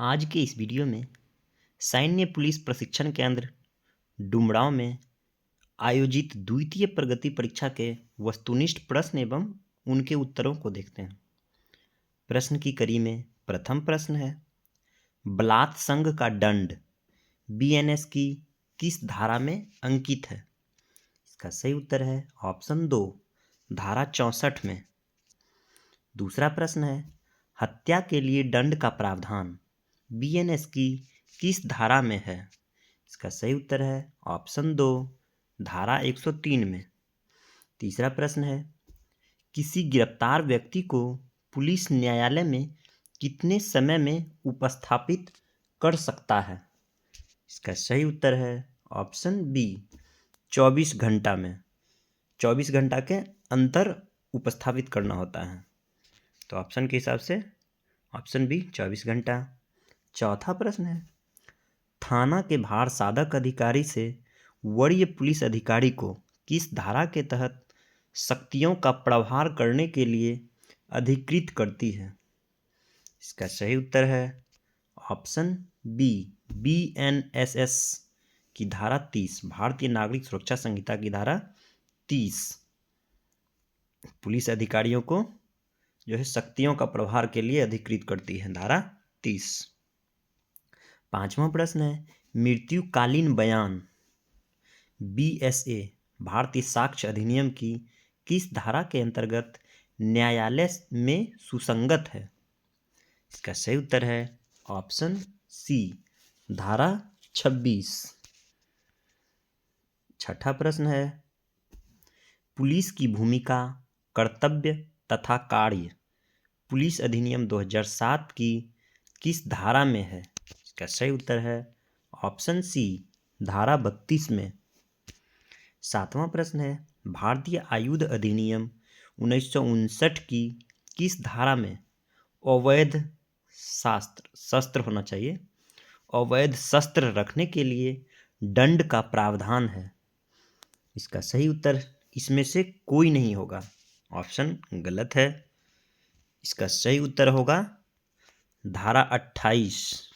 आज के इस वीडियो में सैन्य पुलिस प्रशिक्षण केंद्र डुमरांव में आयोजित द्वितीय प्रगति परीक्षा के वस्तुनिष्ठ प्रश्न एवं उनके उत्तरों को देखते हैं। प्रश्न की कड़ी में प्रथम प्रश्न है, बलात् संघ का दंड बीएनएस की किस धारा में अंकित है? इसका सही उत्तर है ऑप्शन 2, धारा 64 में। दूसरा प्रश्न है, हत्या के लिए दंड का प्रावधान बीएनएस की किस धारा में है? इसका सही उत्तर है ऑप्शन 2, धारा 103 में। तीसरा प्रश्न है, किसी गिरफ्तार व्यक्ति को पुलिस न्यायालय में कितने समय में उपस्थापित कर सकता है? इसका सही उत्तर है ऑप्शन बी, 24 घंटा में। 24 घंटा के अंतर उपस्थापित करना होता है, तो ऑप्शन के हिसाब से ऑप्शन बी 24 घंटा। चौथा प्रश्न है, थाना के भार साधक अधिकारी से वरीय पुलिस अधिकारी को किस धारा के तहत शक्तियों का प्रभार करने के लिए अधिकृत करती है? इसका सही उत्तर है ऑप्शन बी, बीएनएसएस की धारा 30, भारतीय नागरिक सुरक्षा संहिता की धारा 30 पुलिस अधिकारियों को जो है शक्तियों का प्रभार के लिए अधिकृत करती है, धारा 30। पांचवा प्रश्न है, मृत्युकालीन बयान बीएसए भारतीय साक्ष्य अधिनियम की किस धारा के अंतर्गत न्यायालय में सुसंगत है? इसका सही उत्तर है ऑप्शन सी, धारा 26। छठा प्रश्न है, पुलिस की भूमिका, कर्तव्य तथा कार्य पुलिस अधिनियम 2007 की किस धारा में है? इसका सही उत्तर है ऑप्शन सी, धारा 32 में। सातवां प्रश्न है, भारतीय आयुध अधिनियम 1959 की किस धारा में अवैध शस्त्र होना चाहिए, अवैध शस्त्र रखने के लिए दंड का प्रावधान है? इसका सही उत्तर इसमें से कोई नहीं होगा, ऑप्शन गलत है। इसका सही उत्तर होगा धारा 28।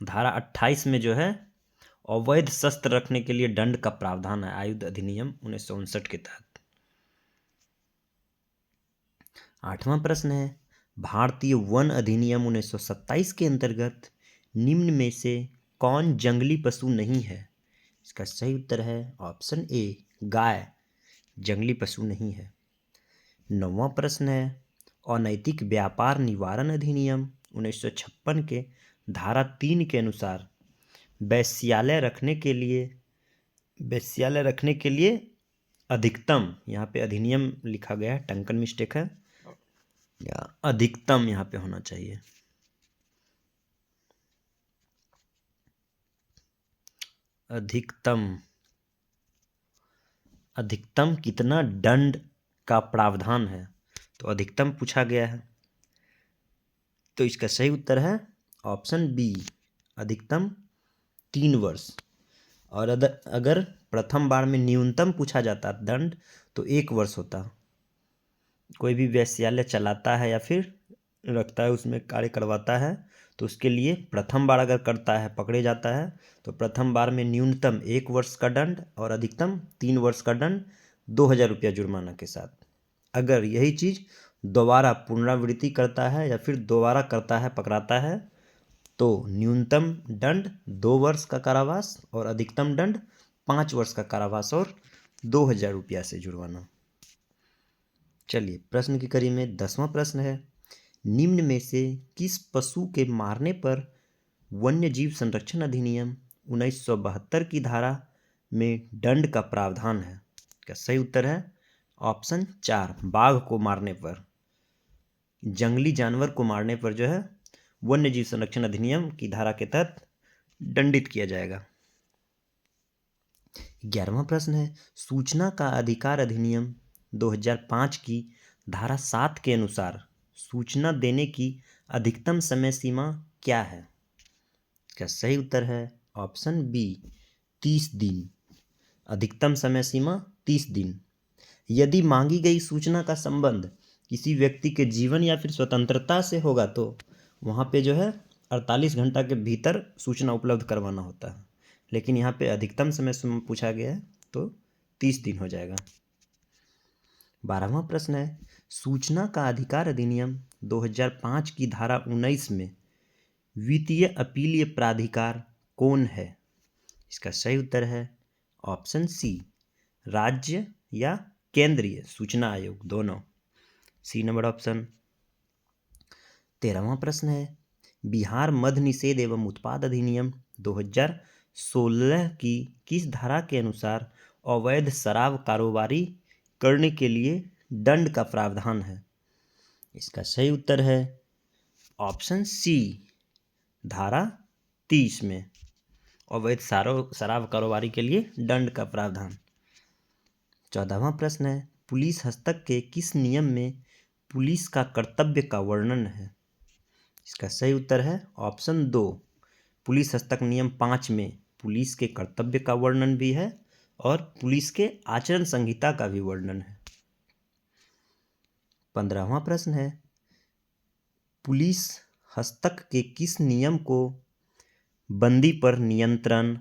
धारा 28 में जो है अवैध शस्त्र रखने के लिए दंड का प्रावधान है आयुध अधिनियम 1959 के तहत। आठवां प्रश्न है, भारतीय वन अधिनियम 1927 के अंतर्गत निम्न में से कौन जंगली पशु नहीं है? इसका सही उत्तर है ऑप्शन ए, गाय जंगली पशु नहीं है। नौवां प्रश्न है, अनैतिक व्यापार निवारण अधिनियम 1956 के धारा 3 के अनुसार वेश्यालय रखने के लिए अधिकतम, यहाँ पे अधिनियम लिखा गया है, टंकन मिस्टेक है, या अधिकतम यहाँ पे होना चाहिए। अधिकतम कितना दंड का प्रावधान है, तो अधिकतम पूछा गया है, तो इसका सही उत्तर है ऑप्शन बी, अधिकतम 3 वर्ष। और अगर प्रथम बार में न्यूनतम पूछा जाता दंड तो 1 वर्ष होता। कोई भी वेश्यालय चलाता है या फिर रखता है, उसमें कार्य करवाता है, तो उसके लिए प्रथम बार अगर करता है, पकड़े जाता है, तो प्रथम बार में न्यूनतम 1 वर्ष का दंड और अधिकतम 3 वर्ष का दंड 2000 रुपया जुर्माना के साथ। अगर यही चीज़ दोबारा पुनरावृत्ति करता है या फिर दोबारा करता है, पकड़ाता है, तो न्यूनतम दंड 2 वर्ष का कारावास और अधिकतम दंड 5 वर्ष का कारावास और 2000 रुपया से जुर्माना। चलिए प्रश्न की कड़ी में 10वां प्रश्न है, निम्न में से किस पशु के मारने पर वन्य जीव संरक्षण अधिनियम 1972 की धारा में दंड का प्रावधान है? क्या सही उत्तर है ऑप्शन 4, बाघ को मारने पर, जंगली जानवर को मारने पर जो है वन्य जीव संरक्षण अधिनियम की धारा के तहत दंडित किया जाएगा। 11वां प्रश्न है, सूचना का अधिकार अधिनियम 2005 की धारा 7 के अनुसार सूचना देने की अधिकतम समय सीमा क्या है? इसका सही उत्तर है ऑप्शन बी, 30 दिन। अधिकतम समय सीमा 30 दिन। यदि मांगी गई सूचना का संबंध किसी व्यक्ति के जीवन या फिर स्वतंत्रता से होगा तो वहाँ पे जो है 48 घंटा के भीतर सूचना उपलब्ध करवाना होता है, लेकिन यहाँ पे अधिकतम समय पूछा गया है तो 30 दिन हो जाएगा। 12वां प्रश्न है, सूचना का अधिकार अधिनियम 2005 की धारा 19 में वित्तीय अपीलीय प्राधिकार कौन है? इसका सही उत्तर है ऑप्शन सी, राज्य या केंद्रीय सूचना आयोग, दोनों। सी नंबर ऑप्शन। 13वां प्रश्न है, बिहार मद्य निषेध एवं उत्पाद अधिनियम 2016 की किस धारा के अनुसार अवैध शराब कारोबारी करने के लिए दंड का प्रावधान है? इसका सही उत्तर है ऑप्शन सी, धारा 30 में अवैध शराब कारोबारी के लिए दंड का प्रावधान। 14वां प्रश्न है, पुलिस हस्तक के किस नियम में पुलिस का कर्तव्य का वर्णन है? इसका सही उत्तर है ऑप्शन 2, पुलिस हस्तक नियम 5 में पुलिस के कर्तव्य का वर्णन भी है और पुलिस के आचरण संहिता का भी वर्णन है। 15वां प्रश्न है, पुलिस हस्तक के किस नियम को बंदी पर नियंत्रण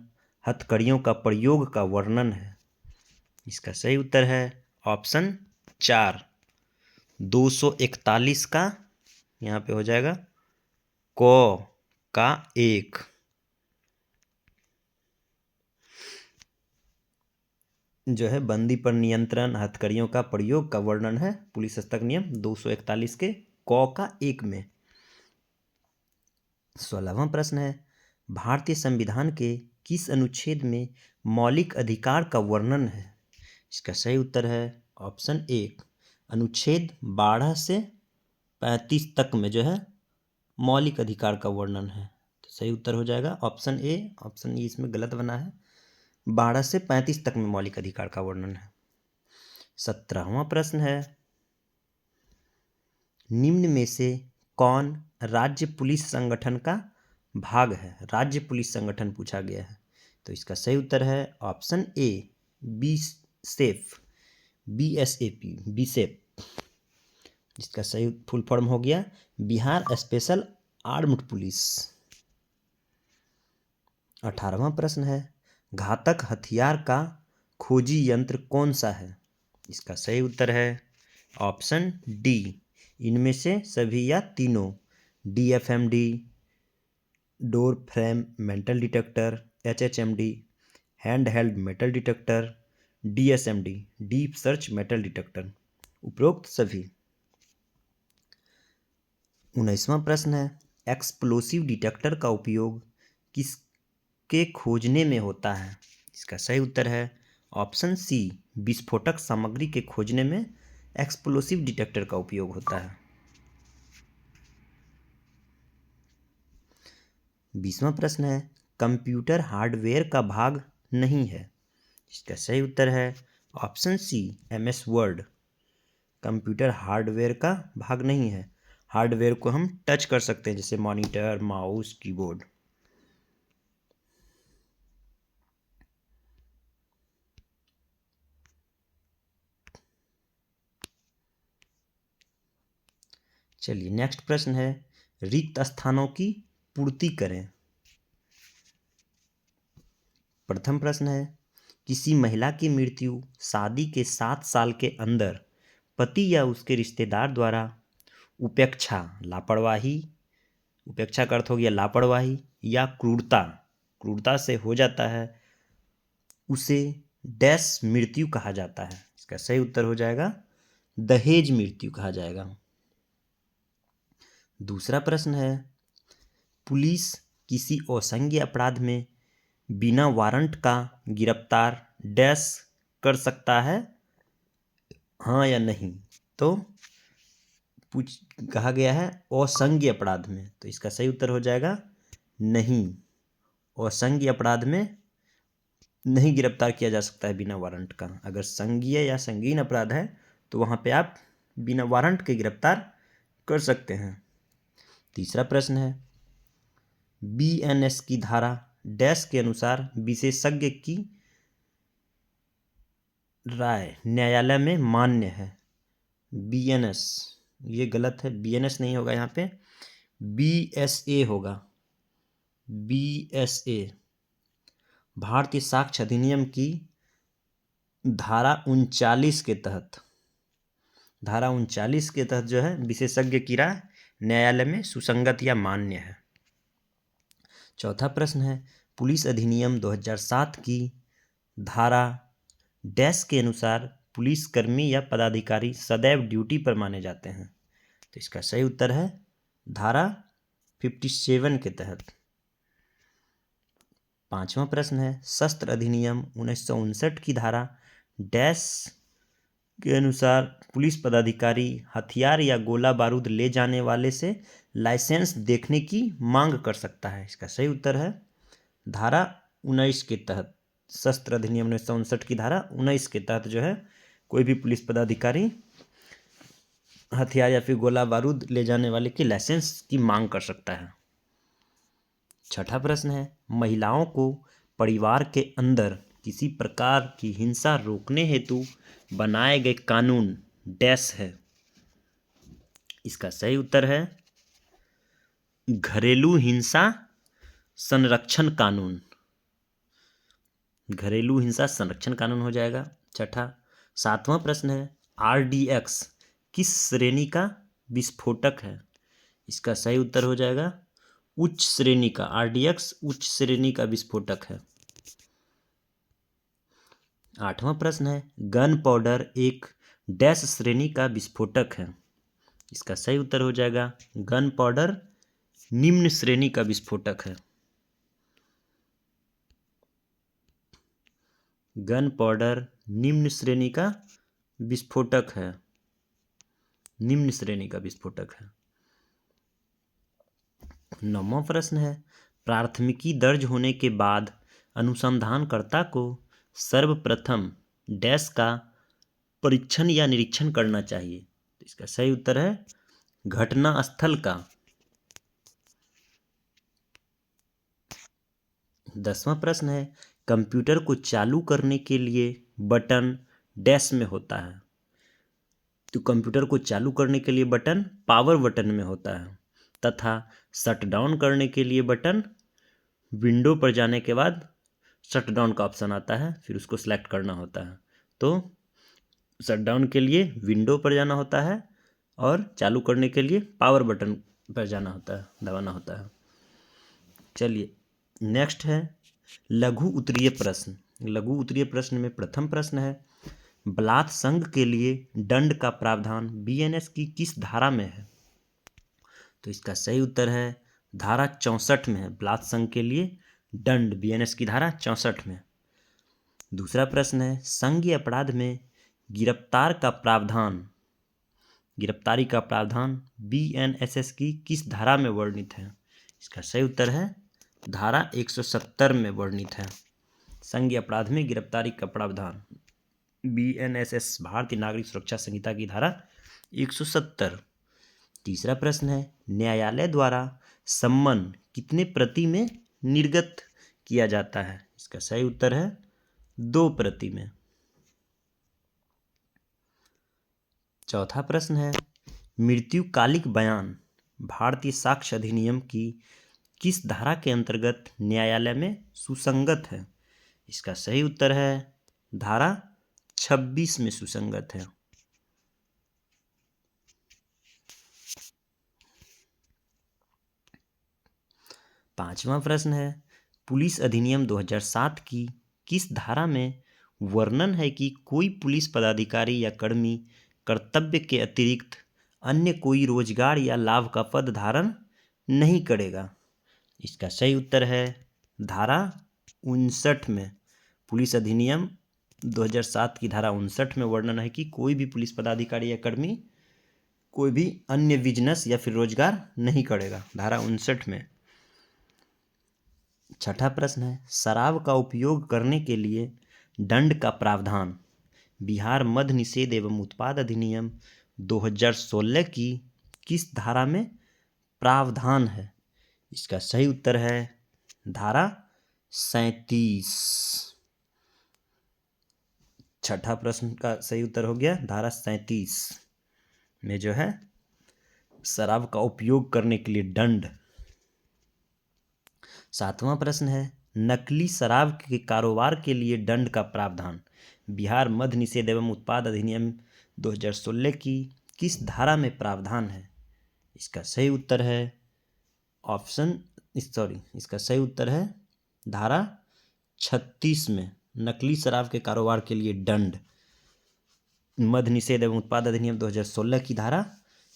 हथकड़ियों का प्रयोग का वर्णन है? इसका सही उत्तर है ऑप्शन 4, 241 का यहाँ पे हो जाएगा क का 1। जो है बंदी पर नियंत्रण हथकड़ियों का प्रयोग का वर्णन है पुलिस हस्तक नियम 241 के क का 1 में। 16वां प्रश्न है, भारतीय संविधान के किस अनुच्छेद में मौलिक अधिकार का वर्णन है? इसका सही उत्तर है ऑप्शन 1, अनुच्छेद 12 से 35 तक में जो है मौलिक अधिकार का वर्णन है, तो सही उत्तर हो जाएगा ऑप्शन ए। ऑप्शन ई इसमें गलत बना है, 12 से 35 तक में मौलिक अधिकार का वर्णन है। 17वां प्रश्न है, निम्न में से कौन राज्य पुलिस संगठन का भाग है? राज्य पुलिस संगठन पूछा गया है, तो इसका सही उत्तर है ऑप्शन ए, बीसेफ, BSAP, बीसेप, जिसका सही फुल फॉर्म हो गया बिहार स्पेशल आर्म्ड पुलिस। 18वां प्रश्न है, घातक हथियार का खोजी यंत्र कौन सा है? इसका सही उत्तर है ऑप्शन डी, इनमें से सभी या तीनों, DFMD, door frame metal detector, HHMD, hand held metal detector, DSMD, deep search metal detector, उपरोक्त सभी। 19वां प्रश्न है, एक्सप्लोसिव डिटेक्टर का उपयोग किसके खोजने में होता है? इसका सही उत्तर है ऑप्शन सी, विस्फोटक सामग्री के खोजने में एक्सप्लोसिव डिटेक्टर का उपयोग होता है। 20वां प्रश्न है, कंप्यूटर हार्डवेयर का भाग नहीं है। इसका सही उत्तर है option C, MS Word, computer hardware का भाग नहीं है। हार्डवेयर को हम टच कर सकते हैं, जैसे मॉनिटर, माउस, कीबोर्ड। चलिए नेक्स्ट प्रश्न है, रिक्त स्थानों की पूर्ति करें। प्रथम प्रश्न है, किसी महिला की मृत्यु शादी के 7 साल के अंदर पति या उसके रिश्तेदार द्वारा उपेक्षा, लापरवाही, उपेक्षा का अर्थ हो गया लापरवाही या क्रूरता से हो जाता है, उसे डैश मृत्यु कहा जाता है। इसका सही उत्तर हो जाएगा दहेज मृत्यु कहा जाएगा। दूसरा प्रश्न है, पुलिस किसी असांज्य अपराध में बिना वारंट का गिरफ्तार डैश कर सकता है, हाँ या नहीं? तो कहा गया है असांज्य अपराध में, तो इसका सही उत्तर हो जाएगा नहीं, असांज्य अपराध में नहीं गिरफ्तार किया जा सकता है बिना वारंट का। अगर संज्ञेय या संगीन अपराध है तो वहाँ पे आप बिना वारंट के गिरफ्तार कर सकते हैं। तीसरा प्रश्न है, BNS की धारा डैश के अनुसार विशेषज्ञ की राय न्यायालय में मान्य है। BNS, ये गलत है, BNS नहीं होगा यहाँ पे, BSA होगा। BSA भारतीय साक्ष्य अधिनियम की धारा 39 के तहत, धारा 39 के तहत जो है विशेषज्ञ की राय न्यायालय में सुसंगत या मान्य है। चौथा प्रश्न है, पुलिस अधिनियम 2007 की धारा डैश के अनुसार पुलिसकर्मी या पदाधिकारी सदैव ड्यूटी पर माने जाते हैं। तो इसका सही उत्तर है धारा 57 के तहत। पांचवा प्रश्न है, शस्त्र अधिनियम 1959 की धारा डैश के अनुसार पुलिस पदाधिकारी हथियार या गोला बारूद ले जाने वाले से लाइसेंस देखने की मांग कर सकता है। इसका सही उत्तर है धारा 19 के तहत। शस्त्र अधिनियम 1959 की धारा 19 के तहत जो है कोई भी पुलिस पदाधिकारी हथियार या फिर गोला बारूद ले जाने वाले की लाइसेंस की मांग कर सकता है। छठा प्रश्न है, महिलाओं को परिवार के अंदर किसी प्रकार की हिंसा रोकने हेतु बनाए गए कानून डैश है। इसका सही उत्तर है घरेलू हिंसा संरक्षण कानून। घरेलू हिंसा संरक्षण कानून हो जाएगा छठा। सातवां प्रश्न है, RDX किस श्रेणी का विस्फोटक है। इसका सही उत्तर हो जाएगा उच्च श्रेणी का। RDX उच्च श्रेणी का विस्फोटक है। आठवां प्रश्न है, गन पाउडर एक डैश श्रेणी का विस्फोटक है। इसका सही उत्तर हो जाएगा गन पाउडर निम्न श्रेणी का विस्फोटक है। गन पाउडर निम्न श्रेणी का विस्फोटक है। निम्न श्रेणी का विस्फोटक है। नौवां प्रश्न है, प्राथमिकी दर्ज होने के बाद अनुसंधानकर्ता को सर्वप्रथम डैश का परीक्षण या निरीक्षण करना चाहिए। तो इसका सही उत्तर है घटना स्थल का। 10वां प्रश्न है, कंप्यूटर को चालू करने के लिए बटन डैश में होता है। तो कंप्यूटर को चालू करने के लिए बटन पावर बटन में होता है तथा शट डाउन करने के लिए बटन विंडो पर जाने के बाद शट डाउन का ऑप्शन आता है, फिर उसको सिलेक्ट करना होता है। तो शट डाउन के लिए विंडो पर जाना होता है और चालू करने के लिए पावर बटन पर जाना होता है, दबाना होता है। चलिए नेक्स्ट है लघु उत्तरीय प्रश्न। लघु उत्तरीय प्रश्न में प्रथम प्रश्न है, बलात्संग के लिए दंड का प्रावधान BNS की किस धारा में है। तो इसका सही उत्तर है धारा 64 में है। बलात्संग के लिए दंड BNS की धारा 64 में। दूसरा प्रश्न है, संघीय अपराध में गिरफ्तार का प्रावधान, गिरफ्तारी का प्रावधान BNSS की किस धारा में वर्णित है। इसका सही उत्तर है धारा 170 में वर्णित है। संघीय अपराध में गिरफ्तारी का प्रावधान BNSS भारतीय नागरिक सुरक्षा संहिता की धारा 170। तीसरा प्रश्न है, न्यायालय द्वारा सम्मन कितने प्रति में निर्गत किया जाता है। इसका सही उत्तर है 2 प्रति में। चौथा प्रश्न है, मृत्युकालिक बयान भारतीय साक्ष्य अधिनियम की किस धारा के अंतर्गत न्यायालय में सुसंगत है। इसका सही उत्तर है धारा 26 में सुसंगत है। पांचवा प्रश्न है, पुलिस अधिनियम 2007 की किस धारा में वर्णन है कि कोई पुलिस पदाधिकारी या कर्मी कर्तव्य के अतिरिक्त अन्य कोई रोजगार या लाभ का पद धारण नहीं करेगा। इसका सही उत्तर है धारा 59 में। पुलिस अधिनियम 2007 की धारा 59 में वर्णन है कि कोई भी पुलिस पदाधिकारी या कर्मी कोई भी अन्य बिजनेस या फिर रोजगार नहीं करेगा, धारा 59 में। छठा प्रश्न है, शराब का उपयोग करने के लिए दंड का प्रावधान बिहार मद्य निषेध एवं उत्पाद अधिनियम 2016 की किस धारा में प्रावधान है। इसका सही उत्तर है धारा 37। छठा प्रश्न का सही उत्तर हो गया धारा 37 में जो है शराब का उपयोग करने के लिए दंड। सातवां प्रश्न है नकली शराब के कारोबार के लिए दंड का प्रावधान बिहार मद्य निषेध एवं उत्पाद अधिनियम 2016 की किस धारा में प्रावधान है? इसका सही उत्तर है इसका सही उत्तर है धारा 36 में नकली शराब के कारोबार के लिए दंड मद्य निषेध एवं उत्पाद अधिनियम 2016 की धारा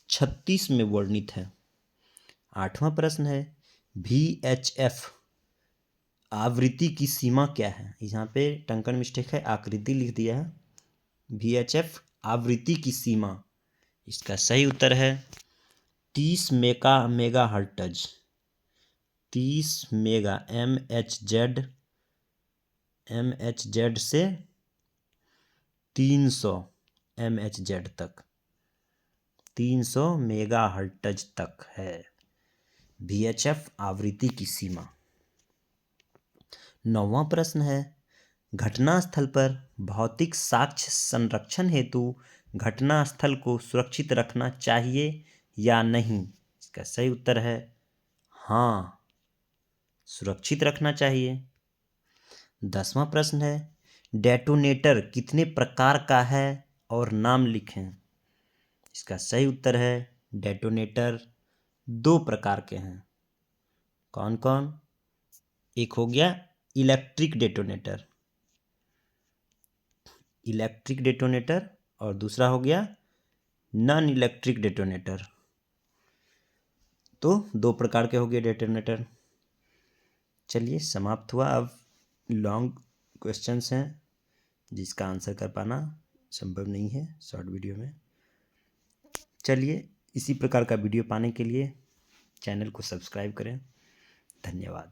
36 में वर्णित है। आठवां प्रश्न है VHF आवृत्ति की सीमा क्या है? यहाँ पे टंकन मिस्टेक है, आकृति लिख दिया है। VHF आवृत्ति की सीमा, इसका सही उत्तर है 30 मेगाहर्ट्ज 30 मेगा MHz से 300 MHz तक 300 मेगाहर्ट्ज तक है VHF आवृत्ति की सीमा। नौवां प्रश्न है घटनास्थल पर भौतिक साक्ष्य संरक्षण हेतु घटनास्थल को सुरक्षित रखना चाहिए या नहीं? इसका सही उत्तर है हाँ, सुरक्षित रखना चाहिए। 10वां प्रश्न है डेटोनेटर कितने प्रकार का है और नाम लिखें? इसका सही उत्तर है डेटोनेटर 2 प्रकार के हैं। कौन कौन? एक हो गया इलेक्ट्रिक डेटोनेटर और दूसरा हो गया नॉन इलेक्ट्रिक डेटोनेटर। तो 2 प्रकार के हो गए डेटोनेटर। चलिए समाप्त हुआ। अब लॉन्ग क्वेश्चंस हैं जिसका आंसर कर पाना संभव नहीं है शॉर्ट वीडियो में। चलिए इसी प्रकार का वीडियो पाने के लिए चैनल को सब्सक्राइब करें। धन्यवाद।